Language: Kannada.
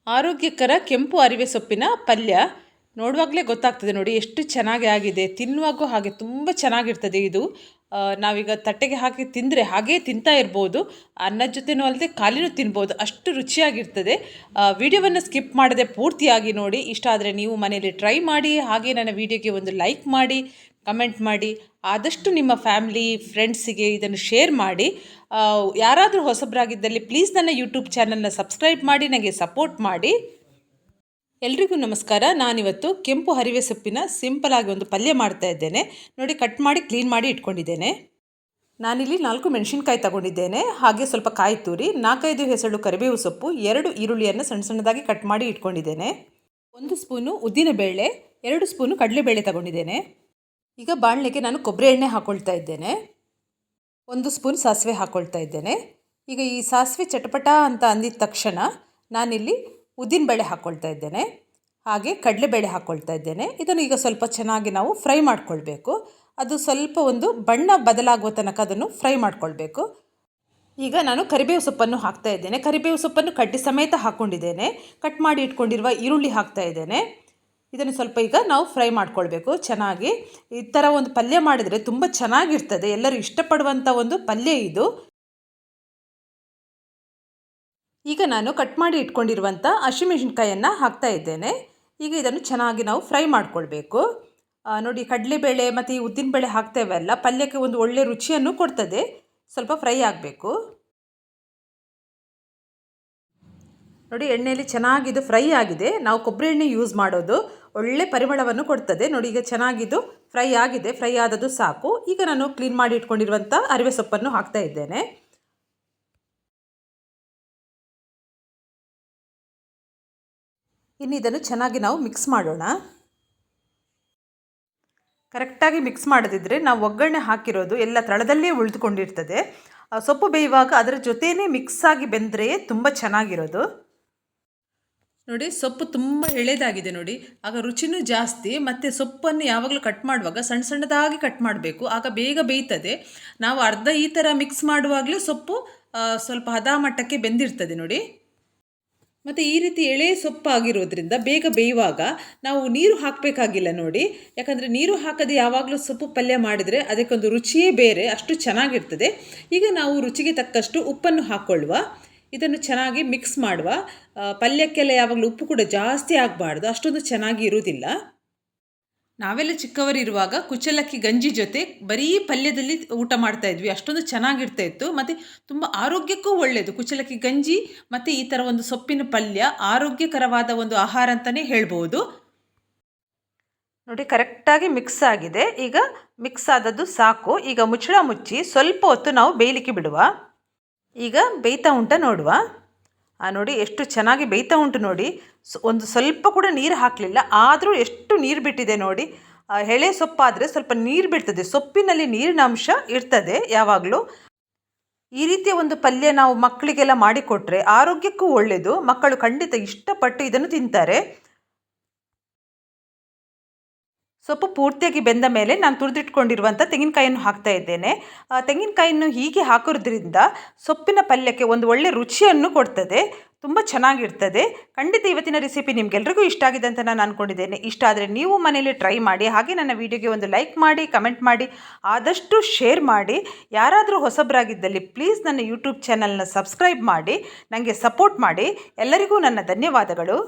ಆರೋಗ್ಯಕರ ಕೆಂಪು ಅರಿವೆ ಸೊಪ್ಪಿನ ಪಲ್ಯ ನೋಡುವಾಗಲೇ ಗೊತ್ತಾಗ್ತದೆ ನೋಡಿ, ಎಷ್ಟು ಚೆನ್ನಾಗಿ ಆಗಿದೆ. ತಿನ್ನುವಾಗೂ ಹಾಗೆ ತುಂಬ ಚೆನ್ನಾಗಿರ್ತದೆ ಇದು. ನಾವೀಗ ತಟ್ಟೆಗೆ ಹಾಕಿ ತಿಂದರೆ ಹಾಗೇ ತಿಂತಾ ಇರ್ಬೋದು. ಅನ್ನದ ಜೊತೆನೂ ಅಲ್ಲದೆ ಖಾಲಿನೂ ತಿನ್ಬೋದು, ಅಷ್ಟು ರುಚಿಯಾಗಿರ್ತದೆ. ವಿಡಿಯೋವನ್ನು ಸ್ಕಿಪ್ ಮಾಡದೆ ಪೂರ್ತಿಯಾಗಿ ನೋಡಿ. ಇಷ್ಟ ಆದರೆ ನೀವು ಮನೆಯಲ್ಲಿ ಟ್ರೈ ಮಾಡಿ. ಹಾಗೆ ನನ್ನ ವಿಡಿಯೋಗೆ ಒಂದು ಲೈಕ್ ಮಾಡಿ, ಕಮೆಂಟ್ ಮಾಡಿ. ಆದಷ್ಟು ನಿಮ್ಮ ಫ್ಯಾಮಿಲಿ ಫ್ರೆಂಡ್ಸಿಗೆ ಇದನ್ನು ಶೇರ್ ಮಾಡಿ. ಯಾರಾದರೂ ಹೊಸಬರಾಗಿದ್ದಲ್ಲಿ ಪ್ಲೀಸ್ ನನ್ನ ಯೂಟ್ಯೂಬ್ ಚಾನಲ್ನ ಸಬ್ಸ್ಕ್ರೈಬ್ ಮಾಡಿ, ನನಗೆ ಸಪೋರ್ಟ್ ಮಾಡಿ. ಎಲ್ರಿಗೂ ನಮಸ್ಕಾರ. ನಾನಿವತ್ತು ಕೆಂಪು ಹರಿವೆ ಸೊಪ್ಪಿನ ಸಿಂಪಲ್ ಆಗಿ ಒಂದು ಪಲ್ಯ ಮಾಡ್ತಾ ಇದ್ದೇನೆ ನೋಡಿ. ಕಟ್ ಮಾಡಿ ಕ್ಲೀನ್ ಮಾಡಿ ಇಟ್ಕೊಂಡಿದ್ದೇನೆ. ನಾನಿಲ್ಲಿ 4 ಮೆಣಸಿನ್ಕಾಯಿ ತಗೊಂಡಿದ್ದೇನೆ. ಹಾಗೆ ಸ್ವಲ್ಪ ಕಾಯಿ ತುರಿ, 4-5 ಹೆಸಳು ಕರಿಬೇವು ಸೊಪ್ಪು, 2 ಈರುಳ್ಳಿಯನ್ನು ಸಣ್ಣ ಸಣ್ಣದಾಗಿ ಕಟ್ ಮಾಡಿ ಇಟ್ಕೊಂಡಿದ್ದೇನೆ. 1 ಸ್ಪೂನು ಉದ್ದಿನಬೇಳೆ, 2 ಸ್ಪೂನು ಕಡಲೆಬೇಳೆ ತಗೊಂಡಿದ್ದೇನೆ. ಈಗ ಬಾಣಲೆಗೆ ನಾನು ಕೊಬ್ಬರಿ ಎಣ್ಣೆ ಹಾಕ್ಕೊಳ್ತಾ ಇದ್ದೇನೆ. 1 ಸ್ಪೂನ್ ಸಾಸಿವೆ ಹಾಕ್ಕೊಳ್ತಾ ಇದ್ದೇನೆ. ಈಗ ಈ ಸಾಸಿವೆ ಚಟಪಟ ಅಂತ ಅಂದಿದ ತಕ್ಷಣ ನಾನಿಲ್ಲಿ ಉದ್ದಿನಬೇಳೆ ಹಾಕ್ಕೊಳ್ತಾ ಇದ್ದೇನೆ. ಹಾಗೆ ಕಡಲೆಬೇಳೆ ಹಾಕ್ಕೊಳ್ತಾ ಇದ್ದೇನೆ. ಇದನ್ನು ಈಗ ಸ್ವಲ್ಪ ಚೆನ್ನಾಗಿ ನಾವು ಫ್ರೈ ಮಾಡ್ಕೊಳ್ಬೇಕು. ಅದು ಸ್ವಲ್ಪ ಒಂದು ಬಣ್ಣ ಬದಲಾಗುವ ತನಕ ಅದನ್ನು ಫ್ರೈ ಮಾಡ್ಕೊಳ್ಬೇಕು. ಈಗ ನಾನು ಕರಿಬೇವು ಸೊಪ್ಪನ್ನು ಹಾಕ್ತಾ ಇದ್ದೇನೆ. ಕರಿಬೇವು ಸೊಪ್ಪನ್ನು ಕಡ್ಡಿ ಸಮೇತ ಹಾಕ್ಕೊಂಡಿದ್ದೇನೆ. ಕಟ್ ಮಾಡಿ ಇಟ್ಕೊಂಡಿರುವ ಈರುಳ್ಳಿ ಹಾಕ್ತಾ ಇದ್ದೇನೆ. ಇದನ್ನು ಸ್ವಲ್ಪ ಈಗ ನಾವು ಫ್ರೈ ಮಾಡ್ಕೊಳ್ಬೇಕು ಚೆನ್ನಾಗಿ. ಈ ಥರ ಒಂದು ಪಲ್ಯ ಮಾಡಿದರೆ ತುಂಬ ಚೆನ್ನಾಗಿರ್ತದೆ. ಎಲ್ಲರೂ ಇಷ್ಟಪಡುವಂಥ ಒಂದು ಪಲ್ಯ ಇದು. ಈಗ ನಾನು ಕಟ್ ಮಾಡಿ ಇಟ್ಕೊಂಡಿರುವಂಥ ಹಸಿಮೆಣಸಿನ್ಕಾಯನ್ನು ಹಾಕ್ತಾ ಇದ್ದೇನೆ. ಈಗ ಇದನ್ನು ಚೆನ್ನಾಗಿ ನಾವು ಫ್ರೈ ಮಾಡ್ಕೊಳ್ಬೇಕು. ನೋಡಿ, ಕಡಲೆಬೇಳೆ ಮತ್ತು ಈ ಉದ್ದಿನಬೇಳೆ ಹಾಕ್ತೇವಲ್ಲ, ಪಲ್ಯಕ್ಕೆ ಒಂದು ಒಳ್ಳೆ ರುಚಿಯನ್ನು ಕೊಡ್ತದೆ. ಸ್ವಲ್ಪ ಫ್ರೈ ಆಗಬೇಕು ನೋಡಿ. ಎಣ್ಣೆಯಲ್ಲಿ ಚೆನ್ನಾಗಿದು ಫ್ರೈ ಆಗಿದೆ. ನಾವು ಕೊಬ್ಬರಿ ಎಣ್ಣೆ ಯೂಸ್ ಮಾಡೋದು ಒಳ್ಳೆ ಪರಿಮಳವನ್ನು ಕೊಡ್ತದೆ ನೋಡಿ. ಈಗ ಚೆನ್ನಾಗಿದು ಫ್ರೈ ಆಗಿದೆ. ಫ್ರೈ ಆದದ್ದು ಸಾಕು. ಈಗ ನಾನು ಕ್ಲೀನ್ ಮಾಡಿ ಇಟ್ಕೊಂಡಿರುವಂಥ ಅರಿವೆ ಸೊಪ್ಪನ್ನು ಹಾಕ್ತಾ ಇದ್ದೇನೆ. ಇನ್ನು ಇದನ್ನು ಚೆನ್ನಾಗಿ ನಾವು ಮಿಕ್ಸ್ ಮಾಡೋಣ. ಕರೆಕ್ಟಾಗಿ ಮಿಕ್ಸ್ ಮಾಡದಿದ್ದರೆ ನಾವು ಒಗ್ಗರಣೆ ಹಾಕಿರೋದು ಎಲ್ಲ ತಳದಲ್ಲೇ ಉಳಿದುಕೊಂಡಿರ್ತದೆ. ಸೊಪ್ಪು ಬೇಯುವಾಗ ಅದರ ಜೊತೆಯೇ ಮಿಕ್ಸ್ ಆಗಿ ಬೆಂದರೆ ತುಂಬ ಚೆನ್ನಾಗಿರೋದು ನೋಡಿ. ಸೊಪ್ಪು ತುಂಬ ಎಳೆದಾಗಿದೆ ನೋಡಿ, ಆಗ ರುಚಿನೂ ಜಾಸ್ತಿ. ಮತ್ತು ಸೊಪ್ಪನ್ನು ಯಾವಾಗಲೂ ಕಟ್ ಮಾಡುವಾಗ ಸಣ್ಣ ಸಣ್ಣದಾಗಿ ಕಟ್ ಮಾಡಬೇಕು, ಆಗ ಬೇಗ ಬೇಯ್ತದೆ. ನಾವು ಅರ್ಧ ಈ ಥರ ಮಿಕ್ಸ್ ಮಾಡುವಾಗಲೇ ಸೊಪ್ಪು ಸ್ವಲ್ಪ ಹದ ಮಟ್ಟಕ್ಕೆ ಬೆಂದಿರ್ತದೆ ನೋಡಿ. ಮತ್ತು ಈ ರೀತಿ ಎಳೆ ಸೊಪ್ಪಾಗಿರೋದ್ರಿಂದ ಬೇಗ ಬೇಯುವಾಗ ನಾವು ನೀರು ಹಾಕಬೇಕಾಗಿಲ್ಲ ನೋಡಿ. ಯಾಕಂದರೆ ನೀರು ಹಾಕದೆ ಯಾವಾಗಲೂ ಸೊಪ್ಪು ಪಲ್ಯ ಮಾಡಿದರೆ ಅದಕ್ಕೊಂದು ರುಚಿಯೇ ಬೇರೆ, ಅಷ್ಟು ಚೆನ್ನಾಗಿರ್ತದೆ. ಈಗ ನಾವು ರುಚಿಗೆ ತಕ್ಕಷ್ಟು ಉಪ್ಪನ್ನು ಹಾಕ್ಕೊಳ್ಳುವ. ಇದನ್ನು ಚೆನ್ನಾಗಿ ಮಿಕ್ಸ್ ಮಾಡುವ. ಪಲ್ಯಕ್ಕೆಲ್ಲ ಯಾವಾಗಲೂ ಉಪ್ಪು ಕೂಡ ಜಾಸ್ತಿ ಆಗಬಾರ್ದು, ಅಷ್ಟೊಂದು ಚೆನ್ನಾಗಿ ಇರುವುದಿಲ್ಲ. ನಾವೆಲ್ಲ ಚಿಕ್ಕವರಿರುವಾಗ ಕುಚ್ಚಲಕ್ಕಿ ಗಂಜಿ ಜೊತೆ ಬರೀ ಪಲ್ಯದಲ್ಲಿ ಊಟ ಮಾಡ್ತಾ ಇದ್ವಿ, ಅಷ್ಟೊಂದು ಚೆನ್ನಾಗಿರ್ತಾ ಇತ್ತು. ಮತ್ತು ತುಂಬ ಆರೋಗ್ಯಕ್ಕೂ ಒಳ್ಳೆಯದು ಕುಚ್ಚಲಕ್ಕಿ ಗಂಜಿ ಮತ್ತು ಈ ಥರ ಒಂದು ಸೊಪ್ಪಿನ ಪಲ್ಯ ಆರೋಗ್ಯಕರವಾದ ಒಂದು ಆಹಾರ ಅಂತಲೇ ಹೇಳ್ಬೋದು ನೋಡಿ. ಕರೆಕ್ಟಾಗಿ ಮಿಕ್ಸ್ ಆಗಿದೆ. ಈಗ ಮಿಕ್ಸ್ ಆದದ್ದು ಸಾಕು. ಈಗ ಮುಚ್ಚಳ ಮುಚ್ಚಿ ಸ್ವಲ್ಪ ಹೊತ್ತು ನಾವು ಬೇಯಲಿಕ್ಕೆ ಬಿಡುವ. ಈಗ ಬೇಯ್ತಾ ಉಂಟ ನೋಡುವ. ನೋಡಿ, ಎಷ್ಟು ಚೆನ್ನಾಗಿ ಬೇಯ್ತಾ ಉಂಟು ನೋಡಿ. ಒಂದು ಸ್ವಲ್ಪ ಕೂಡ ನೀರು ಹಾಕಲಿಲ್ಲ, ಆದರೂ ಎಷ್ಟು ನೀರು ಬಿಟ್ಟಿದೆ ನೋಡಿ. ಎಳೆ ಸೊಪ್ಪಾದರೆ ಸ್ವಲ್ಪ ನೀರು ಬಿಡ್ತದೆ, ಸೊಪ್ಪಿನಲ್ಲಿ ನೀರಿನ ಅಂಶ ಇರ್ತದೆ ಯಾವಾಗಲೂ. ಈ ರೀತಿಯ ಒಂದು ಪಲ್ಯ ನಾವು ಮಕ್ಕಳಿಗೆಲ್ಲ ಮಾಡಿಕೊಟ್ರೆ ಆರೋಗ್ಯಕ್ಕೂ ಒಳ್ಳೆಯದು. ಮಕ್ಕಳು ಖಂಡಿತ ಇಷ್ಟಪಟ್ಟು ಇದನ್ನು ತಿಂತಾರೆ. ಸೊಪ್ಪು ಪೂರ್ತಿಯಾಗಿ ಬೆಂದ ಮೇಲೆ ನಾನು ತುರಿದಿಟ್ಕೊಂಡಿರುವಂಥ ತೆಂಗಿನಕಾಯಿಯನ್ನು ಹಾಕ್ತಾ ಇದ್ದೇನೆ. ತೆಂಗಿನಕಾಯಿಯನ್ನು ಹೀಗೆ ಹಾಕೋದ್ರಿಂದ ಸೊಪ್ಪಿನ ಪಲ್ಯಕ್ಕೆ ಒಂದು ಒಳ್ಳೆ ರುಚಿಯನ್ನು ಕೊಡ್ತದೆ, ತುಂಬ ಚೆನ್ನಾಗಿರ್ತದೆ. ಖಂಡಿತ ಇವತ್ತಿನ ರೆಸಿಪಿ ನಿಮಗೆಲ್ರಿಗೂ ಇಷ್ಟ ಆಗಿದೆ ಅಂತ ನಾನು ಅಂದ್ಕೊಂಡಿದ್ದೇನೆ. ಇಷ್ಟ ಆದರೆ ನೀವು ಮನೆಯಲ್ಲಿ ಟ್ರೈ ಮಾಡಿ. ಹಾಗೆ ನನ್ನ ವಿಡಿಯೋಗೆ ಒಂದು ಲೈಕ್ ಮಾಡಿ, ಕಮೆಂಟ್ ಮಾಡಿ, ಆದಷ್ಟು ಶೇರ್ ಮಾಡಿ. ಯಾರಾದರೂ ಹೊಸಬರಾಗಿದ್ದಲ್ಲಿ ಪ್ಲೀಸ್ ನನ್ನ ಯೂಟ್ಯೂಬ್ ಚಾನಲ್ನ ಸಬ್ಸ್ಕ್ರೈಬ್ ಮಾಡಿ, ನನಗೆ ಸಪೋರ್ಟ್ ಮಾಡಿ. ಎಲ್ಲರಿಗೂ ನನ್ನ ಧನ್ಯವಾದಗಳು.